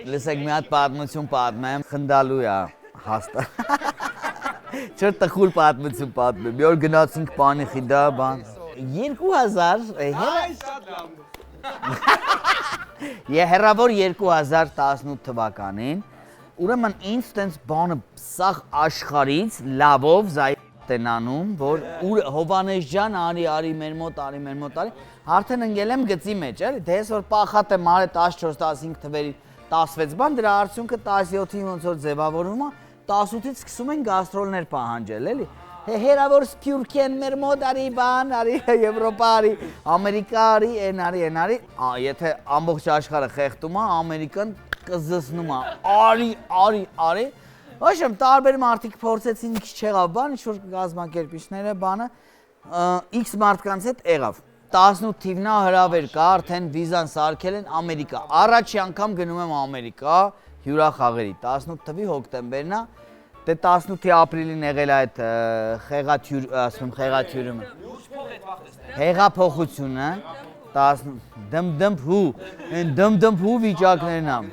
Լսեք մի հատ պատմություն պատմեմ, խնդալու է հաստա։ Չէ՞ տխուր պատմություն պատմեմ։ Մի օր գնացինք բանի խիդա, բան 2000 հեռավոր 2018 թվականին ուրեմն ինձ տենց բանը սաղ աշխարից լավով զայտենանում, որ Հովանես ջան արի մեր մոտ արդեն ընկել եմ գծի մեջ, էլի, դե ես որ պախատ եմ արել 14-15 թվերի 16 բան, դրա արդյունքը 17-ին ոնց որ ձևավորվում է, 18-ից սկսում են գաստրոլներ պահանջել, էլի։ Հերավոր Սփյուռքի են մեր մոտ արի բան, արի Եվրոպա արի, Ամերիկա արի, են արի, եթե ամբողջ աշխարհը խեղդում է, Ամերիկան կզզնում է, արի, ոչմ տարբեր մարդիկ փորձեցին քիչ չեղավ բան, ինչ որ գազམ་ակերպիչները բանը, X մարդկանց հետ եղավ։ 18 թիվն է հրավեր կա, արդեն վիզան սարքել են Ամերիկա։ Առաջի անգամ գնում եմ Ամերիկա հյուրախաղերի, 18 թվի հոկտեմբերն է, դե 18-ի ապրիլին եղել է այդ խեղաթյուրումը։ Հեղափոխությունը, դմդմփու վիճակներն ամ։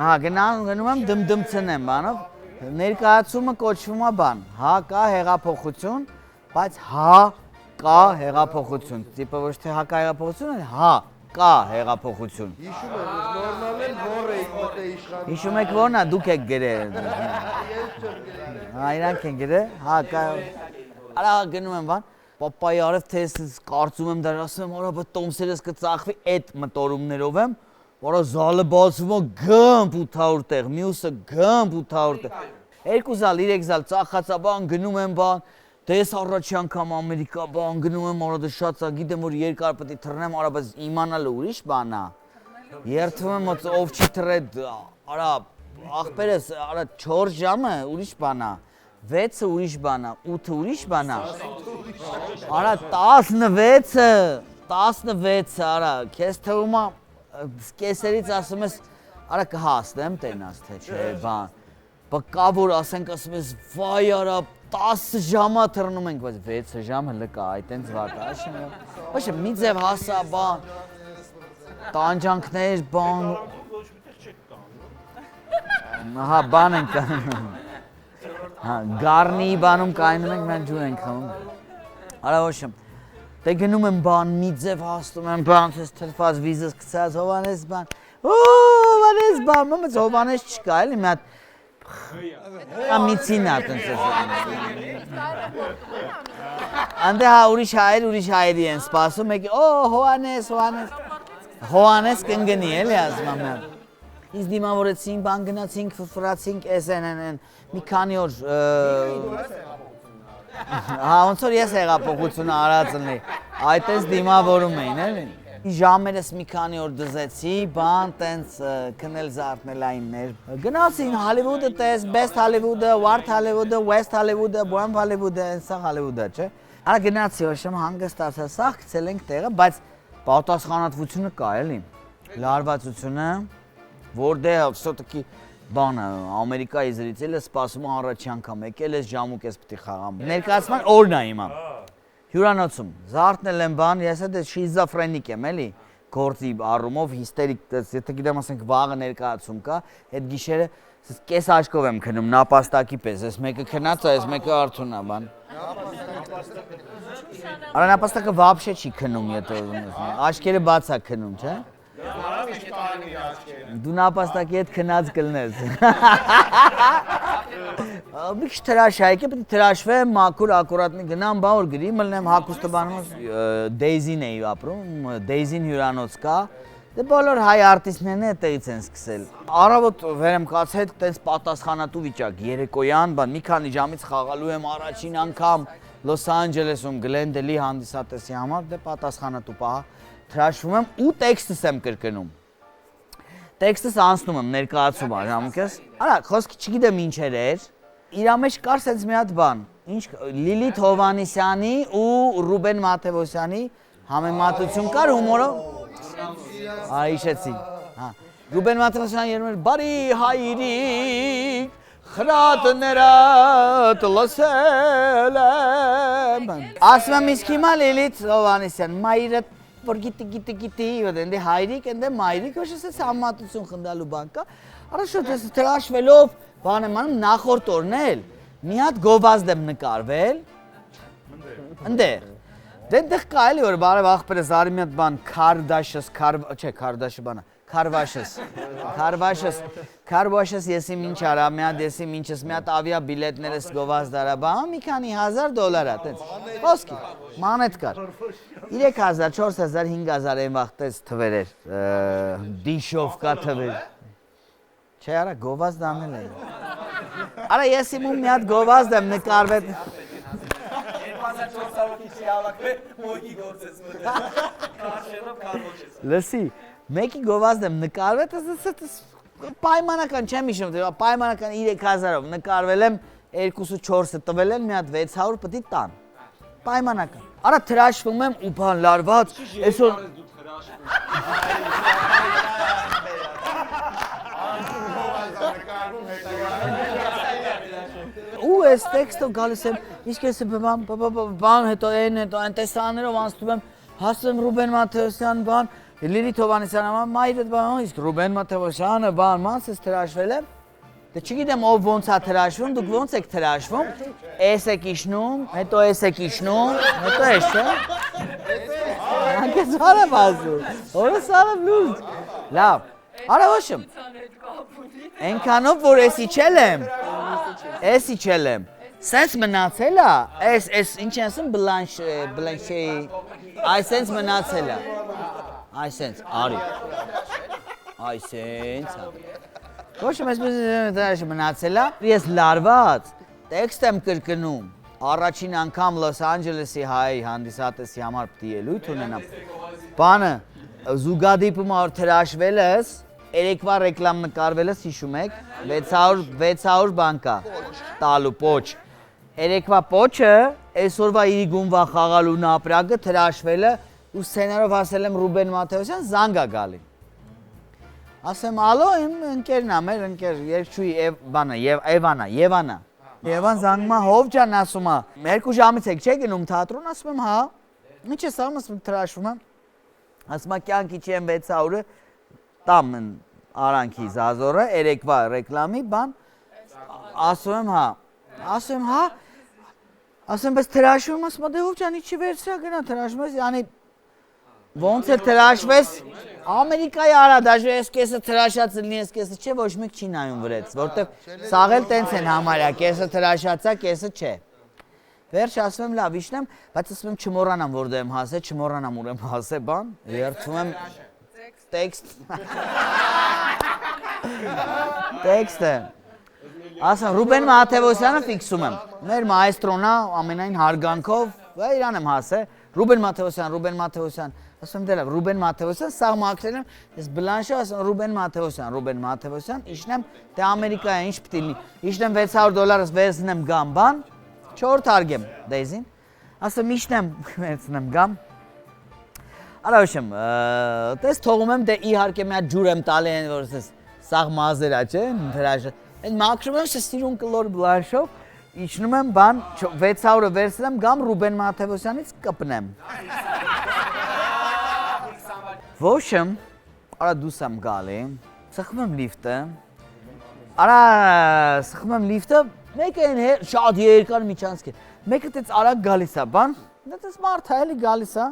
Հա, գնում եմ դմդմցնեմ բանով, ներկայացումը կոչվում է բան, հա կա հեղափոխություն, բայց հա կա հեղափոխություն, տիպը ոչ թե հա կա հեղափոխություն, հա կա հեղափոխություն։ Հիշում եք որն է, դուք եք գրել։ Հա, իրանք են գրել, հա կա։ Արա գնում եմ բան, պապայի արև թե ես կարծում եմ դար ասում եմ, արա բա տոմսերս կծախվի այդ մտորումներով եմ, արա զալը բացվում է գմբ 800 տեղ, մյուսը գմբ 800 տեղ։ 2 զալ, 3 զալ ծախածա բան, գնում եմ բան, դե ես առաջի անգամ Ամերիկա բան գնում եմ, արա դե շատ ծա, գիտեմ որ երկար պետք է թռնեմ, արա բայց իմանալը ուրիշ բան է։ Երթվում եմ ոնց ով չի թռել, արա ախպերս, արա 4 ժամը ուրիշ բան է։ 6-ը ուրիշ բան է, 8-ը ուրիշ բան է։ Արա 16-ը, արա, քեզ թվում է կեսերից ասում ես, արա կհասնեմ տենաս թե չէ, բան։ Բա կա որ ասենք ասում ես, վայ արա 10 ժամա թռնում ենք, բայց 6 ժամը լկա, այդ այնց վարդաշն է։ Ոչ մի ձև հասա, բան, տանջանքներ, բան։ Հա, բան ենք կանում։ Հա, գարնի բանում կայնում ենք, մենք ջուր ենք խմում։ Արա ոչ եմ, դե գնում եմ բան, մի ձև հաստում եմ, բան, ես թրված վիզս կցած, Հովանես բան, Հովանես բան, մամաց Հովանես չկա, էլի մի հատ ամիցին ատենց ես։ Անդե հա ուրիշ հայերի են սպասում, եկի, Հովանես կնգնի, էլի ասում եմ։ Ինձ դիմավորեցին, բան գնացինք, ֆրացինք, SNN, մի քանի օր հա, ոնց որ ես հեղափոխությունը արածնի, այդպես դիմավորում էին, էլի։ Ժամերս մի քանի օր դզեցի, բան, տենց քնել զարթնելայիններ։ Գնացին Հոլիվուդը տես, Best Hollywood-ը, Ward Hollywood-ը, West Hollywood-ը, Bohem Hollywood-ը, սա Hollywood-ը, չէ։ Արա գնացի, ոչմ հանգստացա, սաղ գցել ենք տեղը, բայց պատասխանատվությունը կա, էլի։ Լարվածությունը, որտեղ все-таки բանը Ամերիկայի զրիցելը սպասում է առաջի անգամ եկել ես ժամուկ ես պետք է խաղամ։ Ներկայացման օրն է հիմա։ Հյուրանոցում զարթնել եմ բան, ես այդ շիզոֆրենիկ եմ, էլի, գործի առումով հիստերիկ, եթե գիտեմ ասենք վաղը ներկայացում կա, այդ գիշերը կես աչքով եմ քնում նապաստակի պես, այս մեկը քնած է, այս մեկը արթուն է, բան։ Արա նապաստակը вообще չի քնում, եթե աչքերը բաց է քնում, չէ։ Դու նապաստակի հետ քնած կլնես։ Մի քիչ թրաշայք է, պետք է թրաշվեմ, մաքուր, ակուրատնի գնամ, բան որ գրի, մլնեմ հագուստը բանում, Դեյզին էի ապրում, Դեյզին հյուրանոց կա, դե բոլոր հայ արտիստներն այդտեղից են սկսել։ Առավոտ վեր եմ կացել, տենց պատասխանատու վիճակ, երեկոյան, բան, մի քանի ժամից խաղալու եմ առաջին անգամ Լոս Անջելեսում Գլենդելի հանդիսատեսի համար, դե պատասխանատու պահա, թրաշվում եմ ու տեքստս եմ կրկնում։ Տեքստս անցնում եմ, ներկայացում եմ, ժամուկես։ Արա, խոսքը չգիտեմ ինչեր էր, իրա մեջ կար սենց մի հատ բան, ինչ Լիլիթ Հովանեսյանի ու Ռուբեն Մաթևոսյանի համեմատություն կար հումորով։ Հիշեցի։ Ռուբեն Մաթևոսյանը երում էր բարի հայրիկ, խրատներդ լսել եմ։ Ասում եմ իսկ հիմա Լիլիթ Հովանեսյան, մայրդ որ գիտի, դե հայրիկ, դե մայրիկ, ոչ ասես համատություն խնդալու բան կա։ Արա շուտ ես թրաշվելով, բան եմ անում նախորդ օրն էլ մի հատ գովազդ եմ նկարվել։ Ընդեղ։ Դե այնտեղ կա էլի որ բարև աղբերս արի մի հատ բան Քարվաշս եսի ինչ արա, մի հատ եսի ինչս, մի հատ ավիա բիլետներս գովազդ արա, բան մի քանի $1000 ա, տենց։ Ոսկի, մանետ կար։ 3000, 4000, 5000 այն վաղտես թվեր էր, դիշովկա թվեր։ Չէ արա գովազդ անել էի։ Արա ես իմ մի հատ գովազդ եմ նկարվել։ 2400-ի հավաքվել, մոյի գործես մոտ։ Կարշելով կարոջես։ Լսի, մեկի գովազդ եմ նկարվել, պայմանական չեմ հիշում, պայմանական 3000-ով նկարվել եմ, 2-4-ը տվել են, մի հատ 600 պտի տան։ Պայմանական։ Արա թրաշվում եմ ու բան լարված, այսօր ու այս տեքստով գալիս եմ, իսկ ես բան հետո այն տեսաններով անցնում եմ, հասնում եմ Ռուբեն Մաթեոսյան բան, Լիլիթ Հովհաննիսյանը մայրդ բան, իսկ Ռուբեն Մաթեոսյանը բան, մանցս թրաշվել եմ, դե չգիտեմ ով ոնց է թրաշվում, դուք ոնց եք թրաշվում, էս եք իշնում, հետո էս եք իշնում, հետո էս չէ։ Անկես հարավ ասում, օրս հարավ լուրջ, լավ, արա ոչմ, ենքանով որ ես իչել եմ, սենց մնացել է, այս ինչ ասում բլանշեի, այս սենց մնացել է, այս սենց, արի, այս սենց, ոչմ ես մնացել է, ես լարված, տեքստ եմ կրկնում, առաջին անգամ Լոս Անջելեսի հայ հանդիսատեսի համար պտի ելույթ ունենամ, բանը զուգադիպում որ թրաշվել ես, երեկվա ռեկլամ նկարվել ես հիշում եք, 600 բան կա, տալու պոչ, երեկվա պոչը, այսօրվա իրի գումվա խաղալու նապրակը թրաշվել է ու սցենարով հասել եմ Ռուբեն Մաթեոսյան զանգա գալի։ Ասեմ ալո իմ ընկերն ա, մեր ընկեր երկչուի Եվանա, Եվան զանգմա հով ջան ասում ա, 2 ժամից եք չէ գնում թատրոն, ասում եմ հա, ինչ ես անում, ասում թրաշվում եմ, ասում ա կյանքի չեմ 600-ը, տամ արանքի զազորը, երեկվա ռեկլամի բան, ասում եմ հա, ասում ես թրաշվում, ասում ա դե հով ջան իչի վերցրա գնա թրաշվում ես, յանի ոնց է թրաշվես, Ամերիկայի արա, դաժե ես կեսը թրաշած լինի, ես կեսը չէ, ոչ մեկ չի նայում վրեց, որտև սաղել տենց են համարյա, կեսը թրաշացա, կեսը չէ։ Վերջ ասում եմ լավ իշնեմ, բայց ասում եմ չմոռանամ որ դեմ հասե, չմոռանամ ուր եմ հասե բան, երդվում եմ տեքստը, ասում Ռուբեն Մաթեոսյանը ֆիքսում եմ, մեր մայստրոնա ամենայն հարգանքով, իրան եմ հասե, Ռուբեն Մաթեոսյան, ասում դե լավ, Ռուբեն Մաթեոսյան, սաղ մաքրել եմ, ես բլանշը ասում Ռուբեն Մաթեոսյան, իշնեմ, դե Ամերիկա է, ինչ պտի լինի, իշնեմ $600 վերցնեմ գամ բան, 4 հարգեմ դեզին, ասում իշնեմ վերցնեմ գամ, Արաշեմ, տես թողում եմ, դե իհարկե մի հատ ջուր եմ տալի են, որ սաղ մազերա չէ, թրաշը, են մաքրում եմ սիրուն կլոր բլանշով, իջնում եմ բան, 600-ը վերցնեմ, գամ Ռուբեն Մաթեոսյանից կպնեմ։ Ոչմ, արա դուս եմ գալի, սխում եմ լիվտը, մեկը են շատ երկար միջանցք է, մեկը տեց արագ գալիս է, բան, տես մարդ է էլի գալիս է,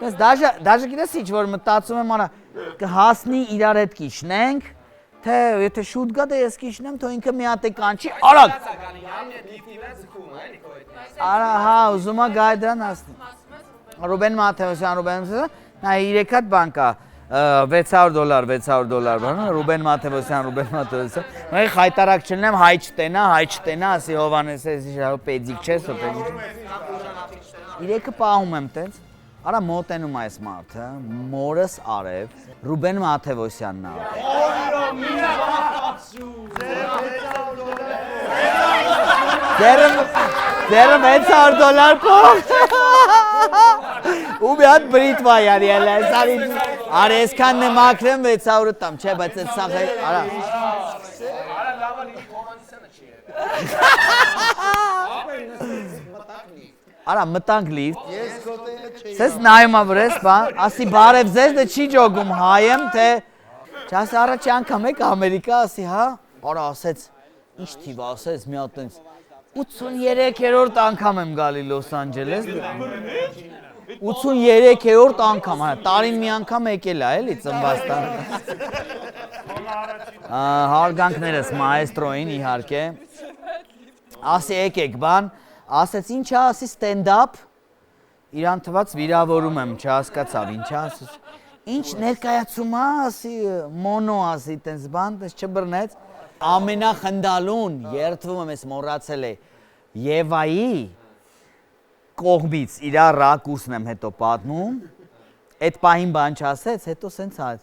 Դες դաժե գիտես ինչ որ մտածում եմ արա կհասնի իրար հետ կիջնենք թե եթե շուտ գա դե ես կիջնեմ թող ինքը մի հատ է կանչի արագ Արա հա ուզում է գայ դրան ասնի Ռուբեն Մաթեոսյան նա 3 հատ բան կա $600 բան Ռուբեն Մաթեոսյան Մենք խայտարակ չլնեմ հայ չտենա ասի Հովհաննես պետիկ չես 3-ը պահում եմ տենց Արա մոտենում այս մարդը, մորս արև, Ռուբեն Մաթեոսյանն ա։ Դերը $600 փող։ Ու մի հատ բրիտվա յանի էլա, արի այսքան նմակրեմ 600-ը տամ, չէ, բայց այդ սաղ է, արա։ Արա լավան իրի Հովհաննիսյանը չի է։ Արա մտանք լիֆտ։ Սես նայում ա վրես, բան, ասի բարև ձեզ, դե չի ջոգում հայ եմ, թե չասի առաջի անգամ եք Ամերիկա, ասի հա, արա ասեց, ինչ թիվ ասեց, մի հատ տենց 83-րդ անգամ եմ գալի Լոս Անջելես։ 83-րդ անգամ, տարին մի անգամ եկել ա, էլի ծնվաստան։ Հարգանքներս մայեստրոին իհարկե։ Ասի եկեք բան, ասեց ինչա, ասի ստենդափ, իրան թված վիրավորում եմ, չհասկացավ, ինչա, ասեց, ինչ ներկայացում ա, ասի մոնո, ասի տենց բան, տենց չբռնեց, ամենախնդալուն, երդվում եմ ես մոռացել է, Եվայի կողմից իրա ռակուրսն եմ հետո պատմում, այդ պահին բան չասեց, հետո սենց հաց,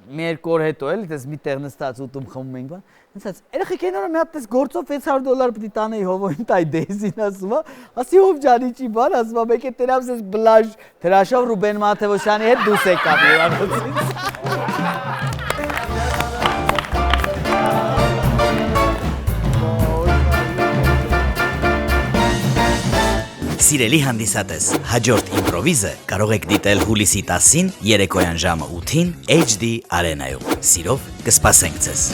մի երկու օր հետո էլի, տես մի տեղ նստած ուտում խմում ենք բան, սենց հաց, երեխեք այն օրը մի հատ տես գործով $600 պիտի տանեի հովոյին տայ դեզին ասում, ասի հով ջանի չի բան, ասում, մեկ է տերավ սենց բլաժ թրաշով Ռուբեն Մաթևոսյանի հետ դուս եկավ հյուրանոցից։ Սիրելի հանդիսատես, հաջորդ իմպրովիզը կարող եք դիտել հուլիսի 10-ին երեկոյան ժամը 8-ին HD Arena-ում։ Սիրով կսպասենք ձեզ։